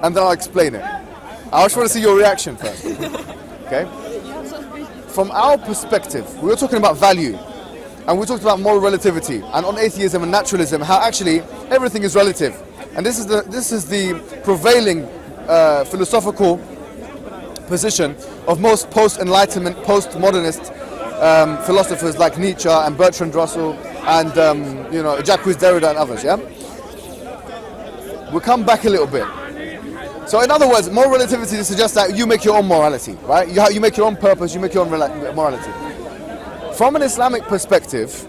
and then I'll explain it. I just want to see your reaction first. Okay? From our perspective, we were talking about value, and we talked about moral relativity, and on atheism and naturalism, how actually everything is relative. And this is the prevailing philosophical position of most post-enlightenment, post-modernist philosophers like Nietzsche and Bertrand Russell and Jacques Derrida and others. Yeah, we'll come back a little bit. So in other words, moral relativity suggests that you make your own morality, right? You make your own purpose, you make your own morality. From an Islamic perspective,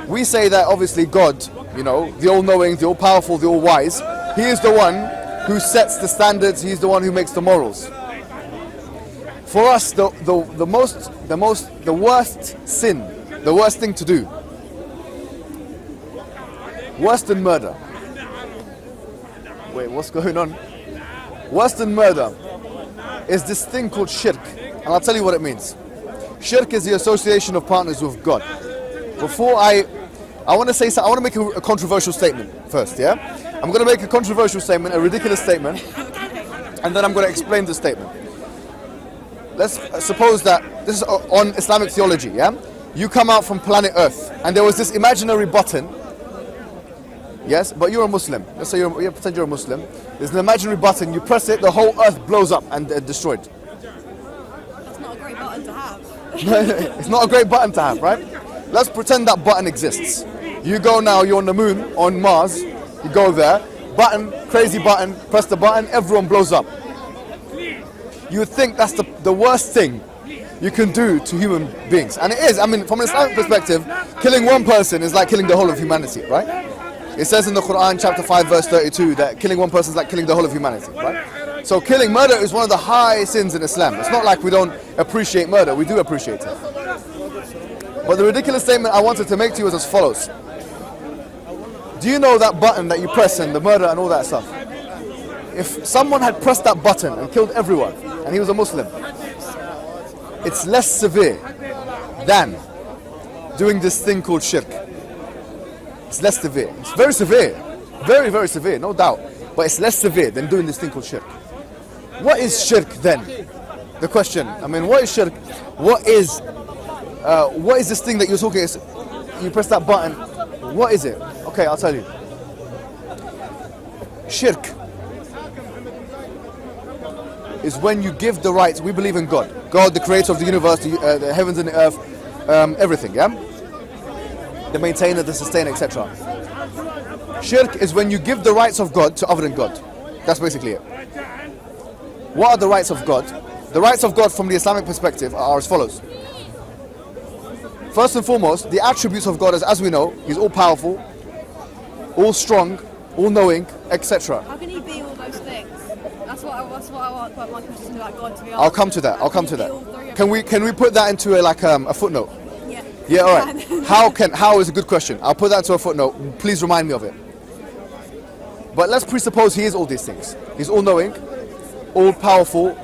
we say that obviously God, the all-knowing, the all-powerful, the all-wise, He is the one who sets the standards, He's the one who makes the morals. For us, the worst sin, the worst thing to do, worse than murder. Wait, what's going on? Worse than murder is this thing called shirk, and I'll tell you what it means. Shirk is the association of partners with God. Before I want to say something, I want to make a controversial statement first, yeah? I'm going to make a controversial statement, a ridiculous statement, and then I'm going to explain the statement. Let's suppose that this is on Islamic theology, yeah? You come out from planet Earth, and there was this imaginary button. Yes, but you're a Muslim. Let's say you pretend you're a Muslim. There's an imaginary button. You press it, the whole Earth blows up and destroyed. That's not a great button to have. It's not a great button to have, right? Let's pretend that button exists. You go now. You're on the moon, on Mars. You go there. Button, crazy button. Press the button. Everyone blows up. You would think that's the worst thing you can do to human beings, and it is. I mean, from an Islamic perspective, killing one person is like killing the whole of humanity, right? It says in the Quran, chapter 5, verse 32, that killing one person is like killing the whole of humanity, right? So murder is one of the high sins in Islam. It's not like we don't appreciate murder, we do appreciate it. But the ridiculous statement I wanted to make to you is as follows. Do you know that button that you press and the murder and all that stuff? If someone had pressed that button and killed everyone, and he was a Muslim, it's less severe than doing this thing called shirk. It's less severe. It's very severe. Very, very severe, no doubt. But it's less severe than doing this thing called shirk. What is shirk then? The question. I mean, what is shirk? What is this thing that you're talking? You press that button. What is it? Okay, I'll tell you. Shirk is when you give the rights. We believe in God. God, the creator of the universe, the heavens and the earth, everything, yeah? The maintainer, the sustainer, etc. Shirk is when you give the rights of God to other than God. That's basically it. What are the rights of God? The rights of God from the Islamic perspective are as follows. First and foremost, the attributes of God, as we know, He's all-powerful, all-strong, all-knowing, etc. How can He be all those things? That's what I want my question about God to be. I'll come to that. Can we put that into a footnote? Yeah, all right. How is a good question. I'll put that into a footnote. Please remind me of it. But let's presuppose He is all these things. He's all-knowing, all-powerful,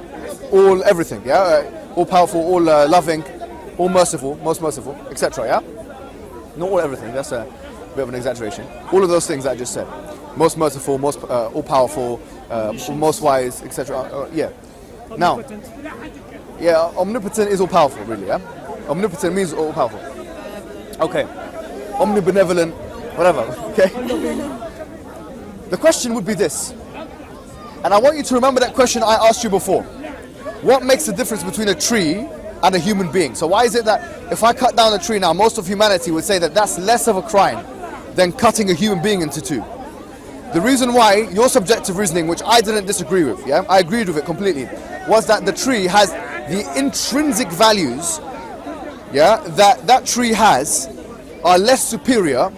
all everything, yeah? All-powerful, all loving, all merciful, most merciful, etc., yeah? Not all everything, that's a bit of an exaggeration. All of those things that I just said. Most merciful, most all-powerful, most wise, etc., yeah. Now, yeah, omnipotent is all-powerful, really, yeah? Omnipotent means all-powerful. Okay. Omnibenevolent, whatever, okay? The question would be this, and I want you to remember that question I asked you before. What makes the difference between a tree and a human being? So why is it that if I cut down a tree now, most of humanity would say that that's less of a crime than cutting a human being into two? The reason why, your subjective reasoning, which I didn't disagree with, yeah, I agreed with it completely, was that the tree has the intrinsic values, yeah, that tree has are less superior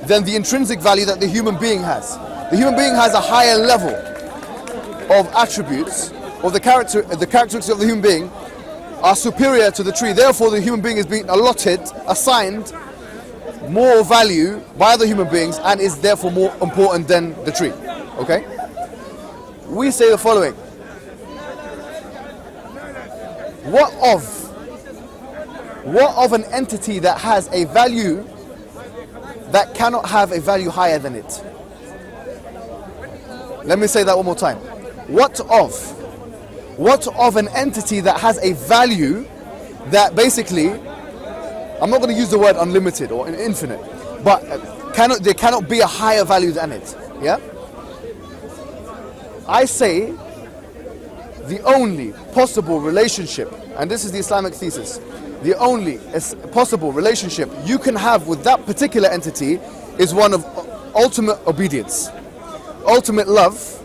than the intrinsic value that the human being has. The human being has a higher level of attributes, or the characteristics of the human being are superior to the tree. Therefore, the human being is being assigned more value by other human beings and is therefore more important than the tree. Okay? We say the following. What of an entity that has a value that cannot have a value higher than it? Let me say that one more time. What of an entity that has a value that basically, I'm not going to use the word unlimited or infinite, but there cannot be a higher value than it. Yeah? I say the only possible relationship, and this is the Islamic thesis, the only possible relationship you can have with that particular entity is one of ultimate obedience, ultimate love,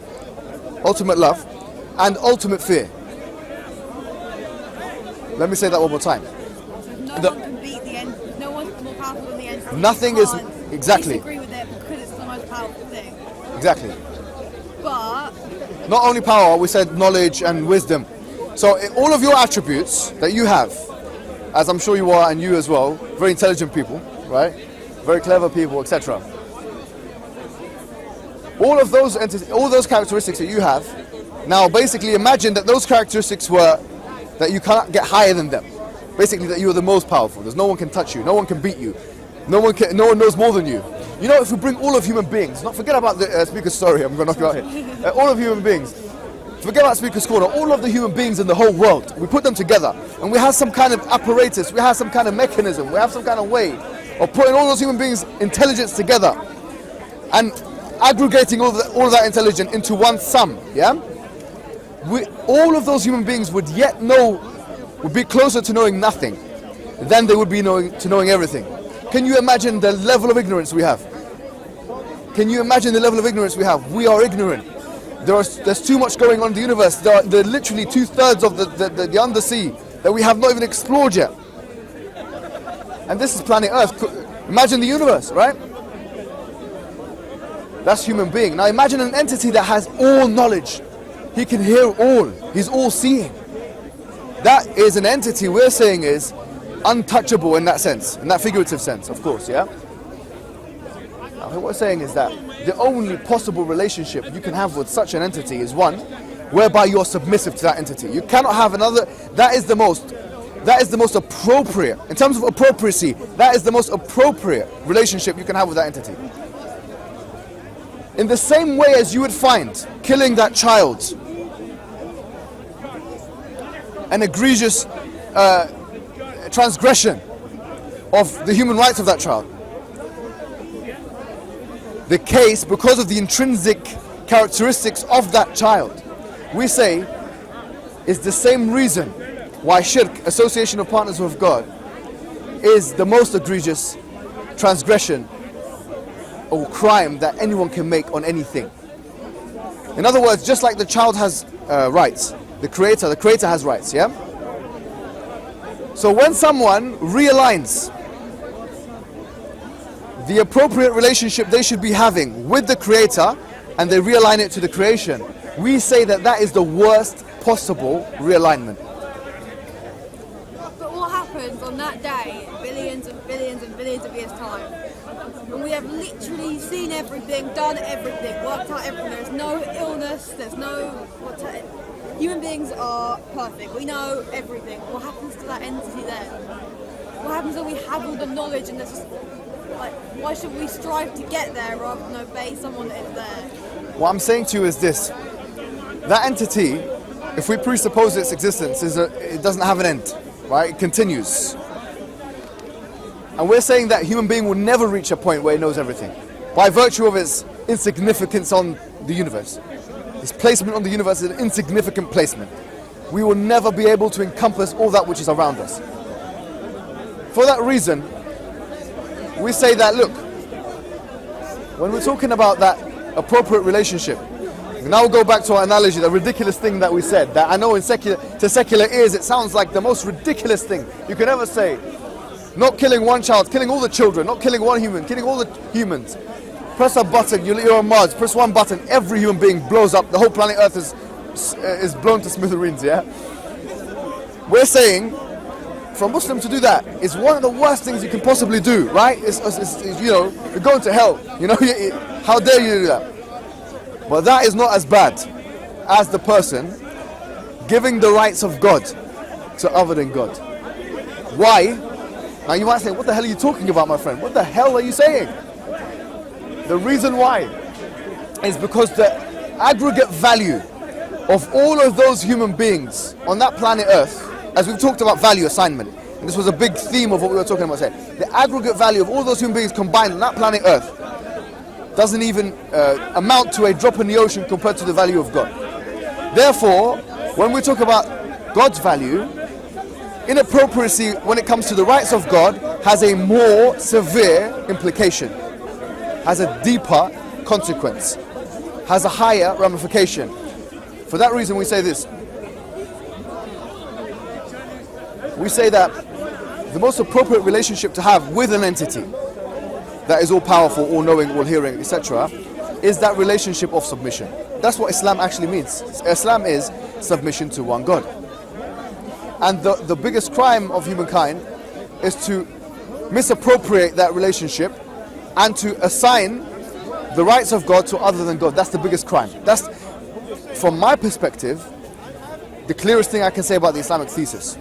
and ultimate fear. Let me say that one more time. No one can beat the end. No one's more powerful than the entity. Nothing is exactly. Disagree with it because it's the most powerful thing. Exactly. But Not only power, we said knowledge and wisdom. So all of your attributes that you have, as I'm sure you are, and you as well, very intelligent people, right? Very clever people, etc. All of those all those characteristics that you have, now basically imagine that those characteristics were that you cannot get higher than them. Basically that you are the most powerful. There's no one can touch you, no one can beat you, no one knows more than you. You know, if we bring all of human beings, not forget about the speaker's story, I'm going to knock you out here. All of human beings, forget about Speaker's Corner, all of the human beings in the whole world, we put them together and we have some kind of apparatus, we have some kind of mechanism, we have some kind of way of putting all those human beings' intelligence together and aggregating all of that intelligence into one sum, yeah? All of those human beings would be closer to knowing nothing than they would be to knowing everything. Can you imagine the level of ignorance we have? Can you imagine the level of ignorance we have? We are ignorant. There's too much going on in the universe. There are literally 2/3 of the undersea that we have not even explored yet. And this is planet Earth. Imagine the universe, right? That's human being. Now imagine an entity that has all knowledge. He can hear all. He's all seeing. That is an entity we're saying is untouchable in that sense, in that figurative sense, of course, yeah? Now, what we're saying is that the only possible relationship you can have with such an entity is one whereby you're submissive to that entity. You cannot have another. That is the most appropriate, in terms of appropriacy, that is the most appropriate relationship you can have with that entity. In the same way as you would find killing that child an egregious transgression of the human rights of that child. The case, because of the intrinsic characteristics of that child, we say is the same reason why shirk, association of partners with God, is the most egregious transgression or crime that anyone can make on anything. In other words, just like the child has rights, the creator has rights, yeah? So when someone realigns the appropriate relationship they should be having with the creator and they realign it to the creation, we say that that is the worst possible realignment. But what happens on that day, billions and billions and billions of years' time, when we have literally seen everything, done everything, worked out everything, there's no illness, there's no... Human beings are perfect, we know everything. What happens to that entity then? What happens when we have all the knowledge and there's just... Like, why should we strive to get there rather than obey someone that is there? What I'm saying to you is this. That entity, if we presuppose its existence, it doesn't have an end, right? It continues. And we're saying that human being will never reach a point where it knows everything, by virtue of its insignificance on the universe. Its placement on the universe is an insignificant placement. We will never be able to encompass all that which is around us. For that reason, we say that, look, when we're talking about that appropriate relationship, now we'll go back to our analogy, the ridiculous thing that we said, that I know to secular ears it sounds like the most ridiculous thing you can ever say. Not killing one child, killing all the children, not killing one human, killing all the humans. Press a button, you're on Mars, press one button, every human being blows up, the whole planet Earth is blown to smithereens, yeah? We're saying, for a Muslim to do that is one of the worst things you can possibly do, right? It's you know, you're going to hell, you know, how dare you do that? But that is not as bad as the person giving the rights of God to other than God. Why? Now you might say, what the hell are you talking about, my friend? What the hell are you saying? The reason why is because aggregate value of all of those human beings on that planet Earth, as we've talked about value assignment, and this was a big theme of what we were talking about today, the aggregate value of all those human beings combined on that planet Earth doesn't even amount to a drop in the ocean compared to the value of God. Therefore, when we talk about God's value, inappropriacy when it comes to the rights of God has a more severe implication, has a deeper consequence, has a higher ramification. For that reason we say this. We say that the most appropriate relationship to have with an entity that is all powerful, all knowing, all hearing, etc., is that relationship of submission. That's what Islam actually means. Islam is submission to one God. And the biggest crime of humankind is to misappropriate that relationship and to assign the rights of God to other than God. That's the biggest crime. That's, from my perspective, the clearest thing I can say about the Islamic thesis.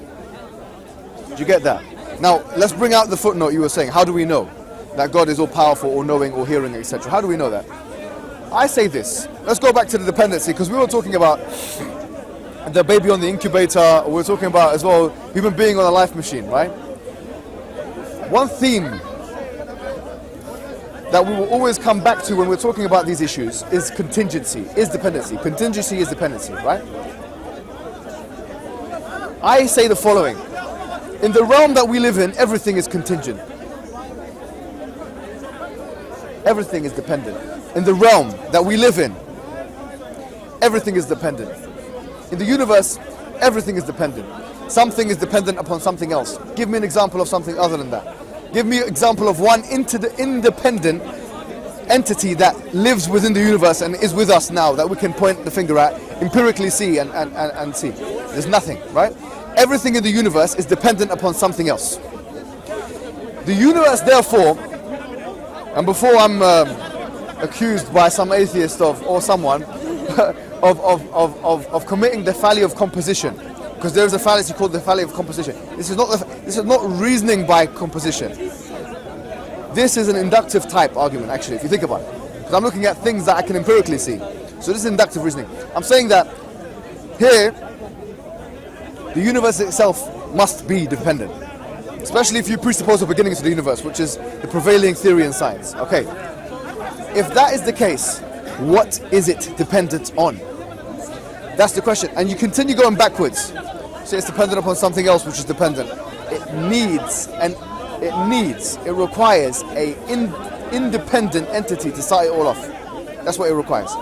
Do you get that? Now, let's bring out the footnote you were saying. How do we know that God is all powerful, all knowing, all hearing, etc.? How do we know that? I say this. Let's go back to the dependency, because we were talking about the baby on the incubator. We're talking about as well human being on a life machine, right? One theme that we will always come back to when we're talking about these issues is contingency, is dependency. Contingency is dependency, right? I say the following. In the realm that we live in, everything is contingent. Everything is dependent. In the realm that we live in, everything is dependent. In the universe, everything is dependent. Something is dependent upon something else. Give me an example of something other than that. Give me an example of one independent entity that lives within the universe and is with us now that we can point the finger at, empirically see and see. There's nothing, right? Everything in the universe is dependent upon something else. The universe, therefore, and before I'm accused by some atheist or someone of committing the fallacy of composition, because there is a fallacy called the fallacy of composition. This is not reasoning by composition. This is an inductive type argument, actually, if you think about it. Because I'm looking at things that I can empirically see. So this is inductive reasoning. I'm saying that here, the universe itself must be dependent. Especially if you presuppose a beginning to the universe, which is the prevailing theory in science. Okay. If that is the case, what is it dependent on? That's the question. And you continue going backwards. So it's dependent upon something else which is dependent. It requires an independent entity to start it all off. That's what it requires.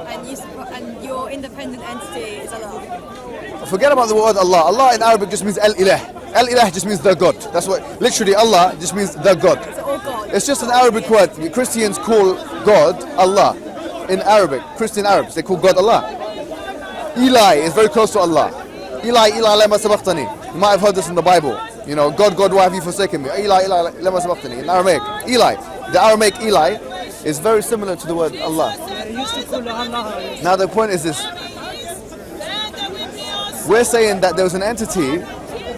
And your independent entity is Allah. Forget about the word Allah. Allah in Arabic just means al-ilah. Al-ilah just means the God. That's what, literally Allah just means the God. It's all God. It's just an Arabic word. Christians call God Allah. In Arabic, Christian Arabs, they call God Allah. Eli is very close to Allah. Eli, lema sabaqtani. You might have heard this in the Bible. You know, God, why have you forsaken me? Eli, lema sabaqtani. In Aramaic, Eli. The Aramaic Eli is very similar to the word Allah. Now the point is this. We're saying that there was an entity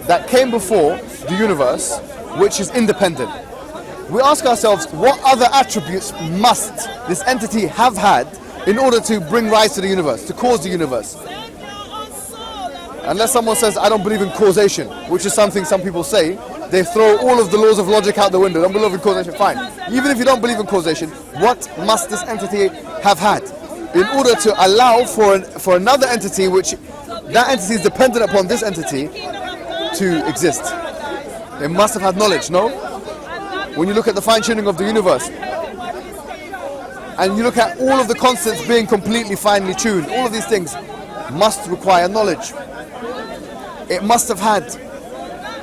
that came before the universe which is independent. We ask ourselves, what other attributes must this entity have had in order to bring rise to the universe, to cause the universe? Unless someone says, I don't believe in causation, which is something some people say, they throw all of the laws of logic out the window. Don't believe in causation, fine. Even if you don't believe in causation, what must this entity have had in order to allow for another entity, which that entity is dependent upon this entity, to exist? It must have had knowledge, no? When you look at the fine-tuning of the universe, and you look at all of the constants being completely finely tuned, all of these things must require knowledge. It must have had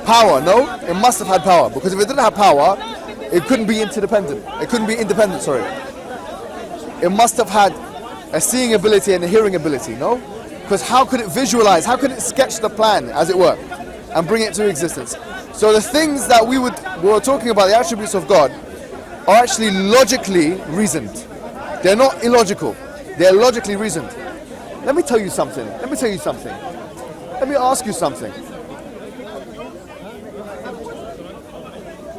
power, no? It must have had power, because if it didn't have power, it couldn't be interdependent. It couldn't be independent, sorry. It must have had a seeing ability and a hearing ability, no? Because how could it visualize, how could it sketch the plan, as it were, and bring it to existence? So the things that we were talking about, the attributes of God, are actually logically reasoned. They're not illogical. They're logically reasoned. Let me tell you something. Let me ask you something.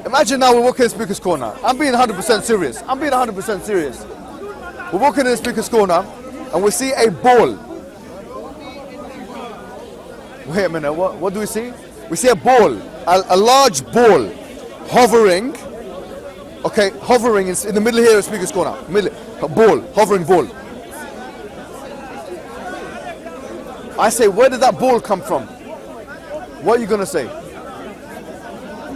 Imagine now we're walking in Speaker's Corner. I'm being 100% serious. We're walking in the speaker's corner and we see a ball. Wait a minute, what do we see? We see a ball, a large ball hovering. Okay, hovering in the middle here of speaker's corner. A ball, hovering ball. I say, where did that ball come from? What are you going to say?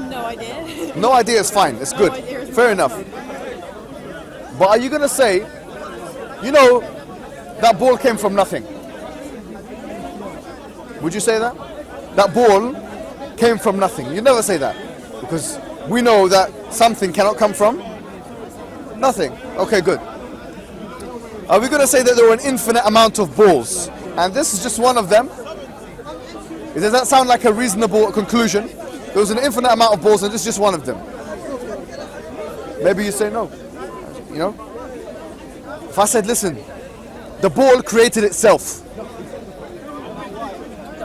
No idea. No idea is fine, it's good. Fair enough. But are you going to say, you know, that ball came from nothing? Would you say that? That ball came from nothing. You never say that. Because we know that something cannot come from nothing. Okay, good. Are we going to say that there were an infinite amount of balls? And this is just one of them? Does that sound like a reasonable conclusion? There was an infinite amount of balls and this is just one of them. Maybe you say no. You know? If I said, listen, the ball created itself.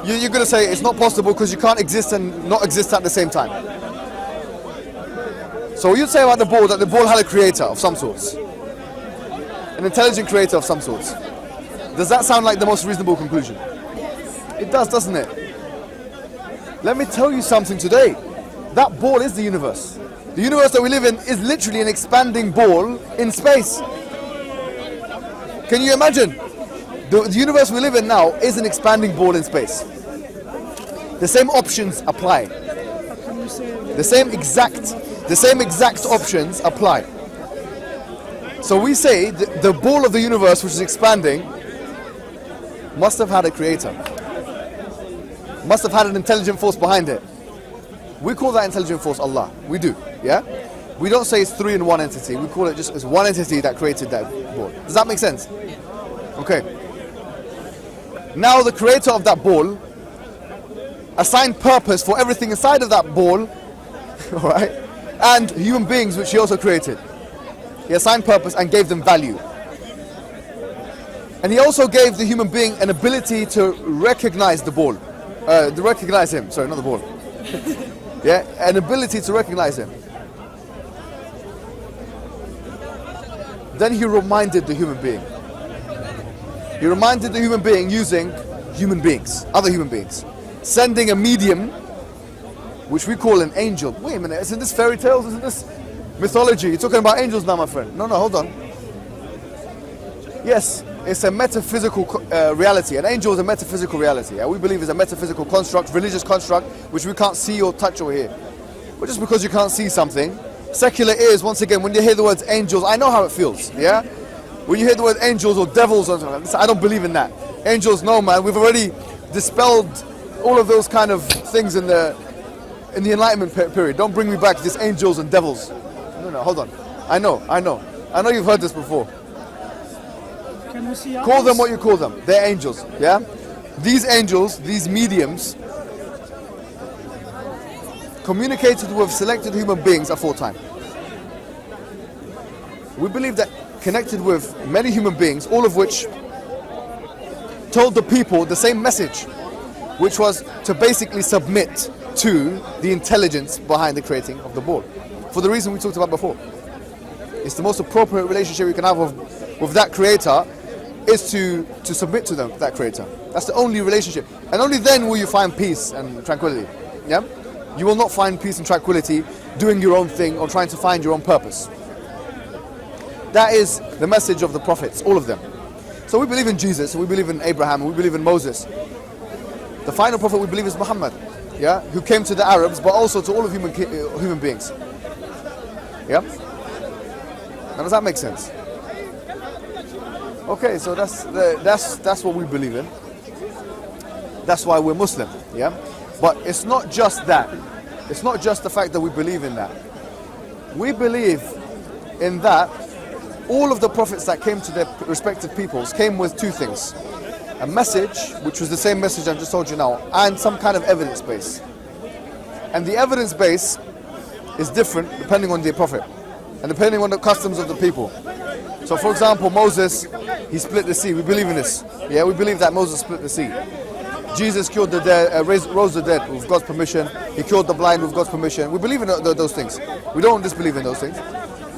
You're going to say it's not possible because you can't exist and not exist at the same time. So you'd say about the ball that the ball had a creator of some sorts. An intelligent creator of some sorts. Does that sound like the most reasonable conclusion? It does, doesn't it? Let me tell you something today. That ball is the universe. The universe that we live in is literally an expanding ball in space. Can you imagine? The universe we live in now is an expanding ball in space. The same options apply. The same exact options apply. So we say the ball of the universe which is expanding must have had a creator. Must have had an intelligent force behind it. We call that intelligent force Allah. We do, yeah? We don't say it's three in one entity. We call it just as one entity that created that ball. Does that make sense? Okay. Now the creator of that ball assigned purpose for everything inside of that ball, alright? And human beings which he also created. He assigned purpose and gave them value. And he also gave the human being an ability to recognize the ball. To recognize him, sorry, not the ball. Yeah, an ability to recognize him. Then he reminded the human being. He reminded the human being using human beings, other human beings. Sending a medium, which we call an angel. Wait a minute, isn't this fairy tales? Isn't this mythology? You're talking about angels now, my friend. No, hold on. Yes, it's a metaphysical reality. An angel is a metaphysical reality. We believe it's a metaphysical construct, religious construct, which we can't see or touch or hear. But just because you can't see something, secular ears, once again, when you hear the words angels, I know how it feels, yeah? When you hear the word angels or devils, I don't believe in that. Angels, no, man. We've already dispelled all of those kind of things in the Enlightenment period. Don't bring me back to these angels and devils. No, hold on. I know you've heard this before. Call them what you call them. They're angels, yeah? These angels, these mediums, communicated with selected human beings aforetime. We believe that connected with many human beings, all of which told the people the same message, which was to basically submit to the intelligence behind the creating of the ball. For the reason we talked about before. It's the most appropriate relationship you can have with that creator is to submit to them, that creator. That's the only relationship. And only then will you find peace and tranquility. Yeah? You will not find peace and tranquility doing your own thing or trying to find your own purpose. That is the message of the prophets, all of them. So we believe in Jesus, we believe in Abraham, we believe in Moses. The final prophet we believe is Muhammad, yeah, who came to the Arabs, but also to all of human beings. Yeah. Now, does that make sense? Okay, so that's what we believe in. That's why we're Muslim. Yeah. But it's not just that. It's not just the fact that we believe in that. We believe in that all of the prophets that came to their respective peoples came with two things. A message, which was the same message I just told you now, and some kind of evidence base. And the evidence base is different depending on the prophet and depending on the customs of the people. So for example, Moses, he split the sea. We believe in this. Yeah, we believe that Moses split the sea. Jesus cured the dead, rose the dead with God's permission. He cured the blind with God's permission. We believe in those things. We don't disbelieve in those things.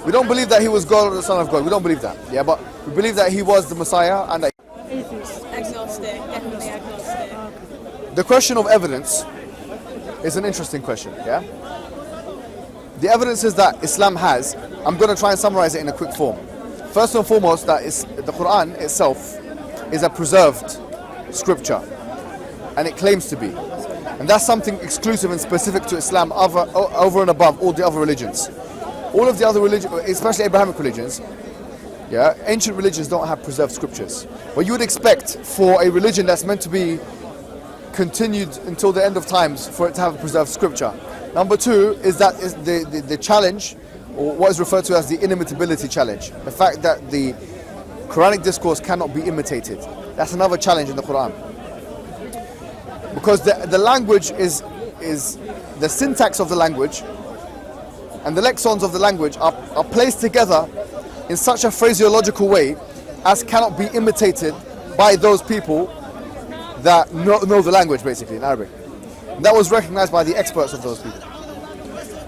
We don't believe that he was God or the Son of God. We don't believe that. Yeah, but we believe that he was the Messiah and that. Atheist. Agnostic, definitely agnostic. The question of evidence is an interesting question. Yeah. The evidences that Islam has, I'm going to try and summarize it in a quick form. First and foremost, that is the Quran itself is a preserved scripture, and it claims to be. And that's something exclusive and specific to Islam over and above all the other religions. All of the other religions, especially Abrahamic religions, yeah, ancient religions don't have preserved scriptures. What you would expect for a religion that's meant to be continued until the end of times for it to have a preserved scripture. Number two is that is the challenge, or what is referred to as the inimitability challenge. The fact that the Quranic discourse cannot be imitated. That's another challenge in the Quran. Because the language is the syntax of the language and the lexicons of the language are placed together in such a phraseological way as cannot be imitated by those people that know the language, basically, in Arabic. And that was recognized by the experts of those people.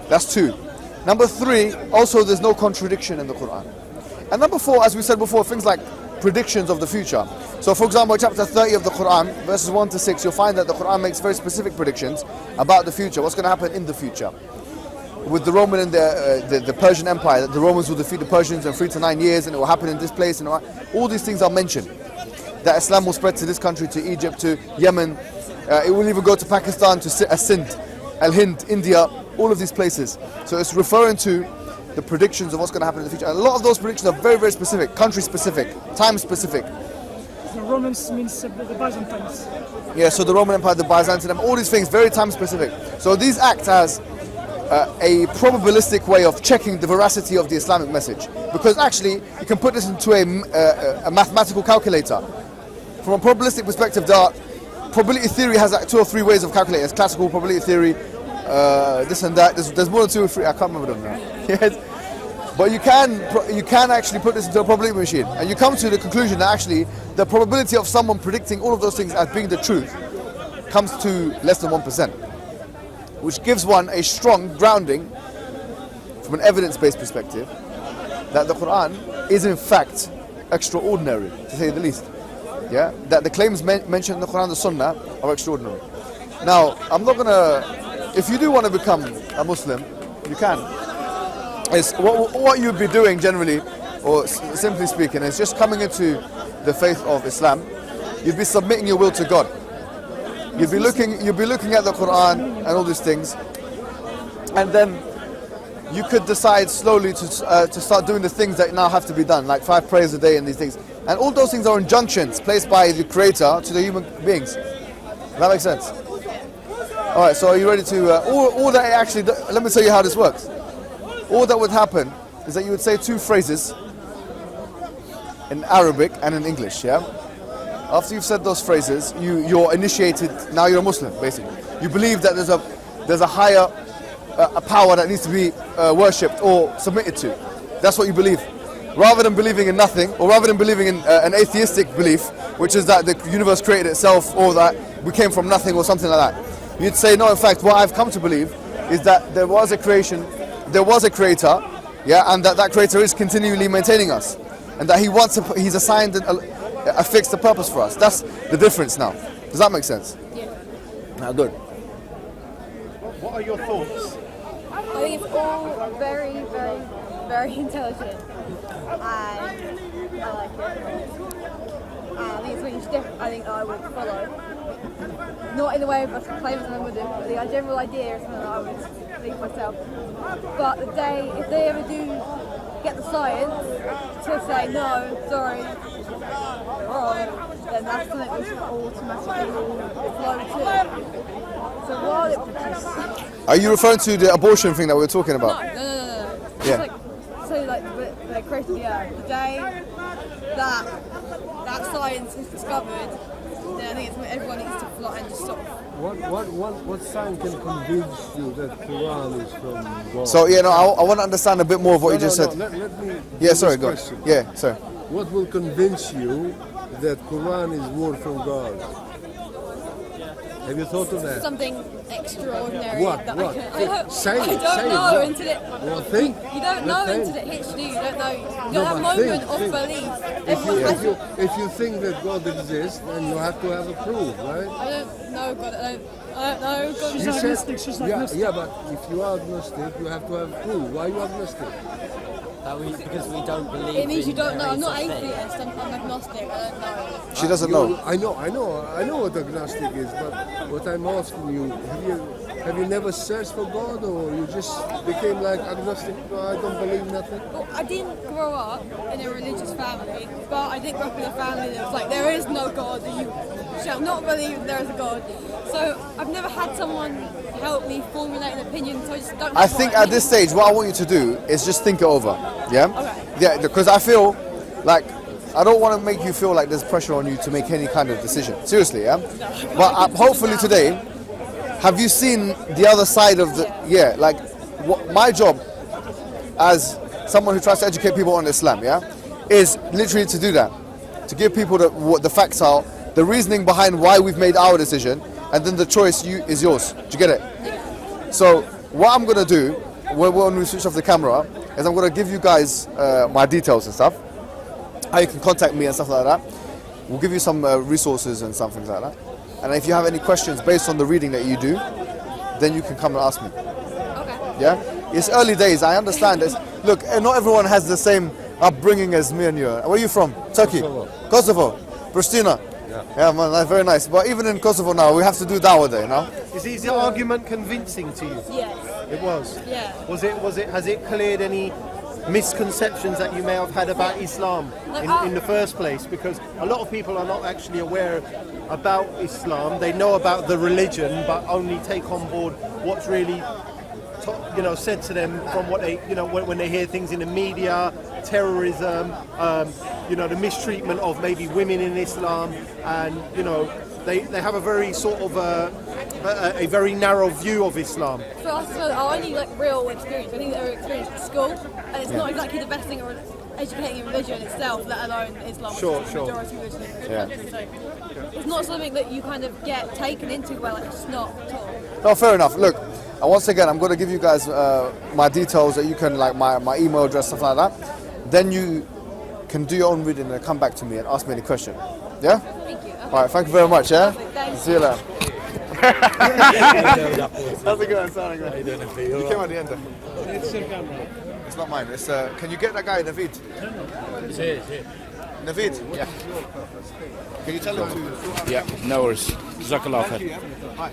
That's two. Number three, also there's no contradiction in the Quran. And number four, as we said before, things like predictions of the future. So for example, chapter 30 of the Quran, verses 1 to 6, you'll find that the Quran makes very specific predictions about the future, what's going to happen in the future. With the Roman and the Persian Empire, that the Romans will defeat the Persians in 3 to 9 years, and it will happen in this place, and all these things are mentioned. That Islam will spread to this country, to Egypt, to Yemen, it will even go to Pakistan, to Sindh, Al-Hind, India, all of these places. So it's referring to the predictions of what's going to happen in the future. And a lot of those predictions are very, very specific, country specific, time specific. The Romans means the Byzantines. Yeah, so the Roman Empire, the Byzantine, all these things, very time specific. So these act as a probabilistic way of checking the veracity of the Islamic message. Because actually, you can put this into a mathematical calculator. From a probabilistic perspective, probability theory has like 2 or 3 ways of calculating. It's classical probability theory, this and that. There's more than 2 or 3. I can't remember them now. Yes. But you can actually put this into a probability machine, and you come to the conclusion that actually the probability of someone predicting all of those things as being the truth comes to less than 1%, which gives one a strong grounding from an evidence-based perspective that the Quran is in fact extraordinary, to say the least. Yeah, that the claims mentioned in the Quran and the Sunnah are extraordinary. Now, I'm not gonna. If you do want to become a Muslim, you can. It's what you'd be doing generally, or simply speaking, is just coming into the faith of Islam. You'd be submitting your will to God. You'd be looking at the Quran and all these things, and then you could decide slowly to start doing the things that now have to be done, like 5 prayers a day and these things. And all those things are injunctions placed by the Creator to the human beings. Does that make sense? All right. So are you ready to? All that actually. Let me tell you how this works. All that would happen is that you would say 2 phrases in Arabic and in English. Yeah. After you've said those phrases, you're initiated. Now you're a Muslim, basically. You believe that there's a higher a power that needs to be worshipped or submitted to. That's what you believe. Rather than believing in nothing, or rather than believing in an atheistic belief, which is that the universe created itself, or that we came from nothing, or something like that. You'd say, no, in fact, what I've come to believe is that there was a creation, there was a creator, yeah, and that creator is continually maintaining us, and that he's assigned a fixed purpose for us. That's the difference now. Does that make sense? Yeah. Now, good. What are your thoughts? I think it's all very, very, very intelligent. And I like it. I think it's really different. I think I would follow. Not in the way of us claiming something with it, but the general idea is something that I would think myself. But the day, if they ever do get the science to say no, sorry, wrong, then that's something we should automatically flow to. So while it Are you referring to the abortion thing that we were talking about? No. Yeah. So they created the Earth. The day that science is discovered, then I think it's when everyone needs to fly and just sort of. What sign can convince you that Quran is from God? So yeah, no, I want to understand a bit more of what you just said. Let me. Yeah, sorry, go. Question. Yeah, sorry. What will convince you that Quran is word from God? Have you thought of that? something extraordinary. What? That What? I don't Say it, know what? until it. What thing? You don't know What until thing? it hits you. You don't know. You No, have a but moment think, of think. belief. If Everyone has you, if you think that God exists, then you have to have a proof, right? I don't know God. I don't know God. She's You said- agnostic, she's yeah, agnostic. yeah, but if you are agnostic, you have to have proof. Why are you agnostic? Because we don't believe. It means you in don't know. I'm not creative things. atheist. I'm agnostic. I don't know. She doesn't know. I know what agnostic is, but what I'm asking you, have you never searched for God, or you just became like agnostic? No, I don't believe nothing. Well, I didn't grow up in a religious family, but I did grow up in a family that was like, there is no God, and you shall not believe there is a God. So I've never had someone help me formulate an opinion, so I just don't know I think what at this stage, what I want you to do is just think it over. Yeah? Okay. Yeah, because I feel like I don't want to make you feel like there's pressure on you to make any kind of decision. Seriously, yeah? But hopefully today, have you seen the other side of the... Yeah, like what my job as someone who tries to educate people on Islam, yeah, is literally to do that. To give people what the facts are, the reasoning behind why we've made our decision, and then the choice is yours. Do you get it? So what I'm going to do when we switch off the camera is I'm going to give you guys my details and stuff, how you can contact me and stuff like that. We'll give you some resources and some things like that. And if you have any questions based on the reading that you do, then you can come and ask me. Okay. Yeah? It's early days, I understand this. Look, not everyone has the same upbringing as me and you. Where are you from? Turkey? Kosovo. Pristina? Yeah, man, that's very nice. But even in Kosovo now, we have to do dawah there, you know? Is the argument convincing to you? Yes. It was. Yeah. Has it cleared any misconceptions that you may have had about Islam in the first place? Because a lot of people are not actually aware about Islam. They know about the religion, but only take on board what's really said to them from what they, when they hear things in the media, terrorism, the mistreatment of maybe women in Islam, and they have a very sort of a very narrow view of Islam. For us, our only real experience, I think that our experience at school, and it's not exactly the best thing educating in religion itself, let alone Islam, which is the majority religion in the country. So it's not something that you kind of get taken into well, it's just not at all. No, fair enough. Look, once again, I'm going to give you guys my details that you can, like my email address, stuff like that. Then you can do your own reading and come back to me and ask me any question. Yeah? Thank you. All right, thank you very much, yeah? Perfect, thanks. See you later. How's it going? Sounding good. You came at the end there. It's your camera. It's not mine. It's can you get that guy, Naveed? Naveed? Yeah. Can you tell him to... Yeah, no worries. Jazakallah khair. Hi.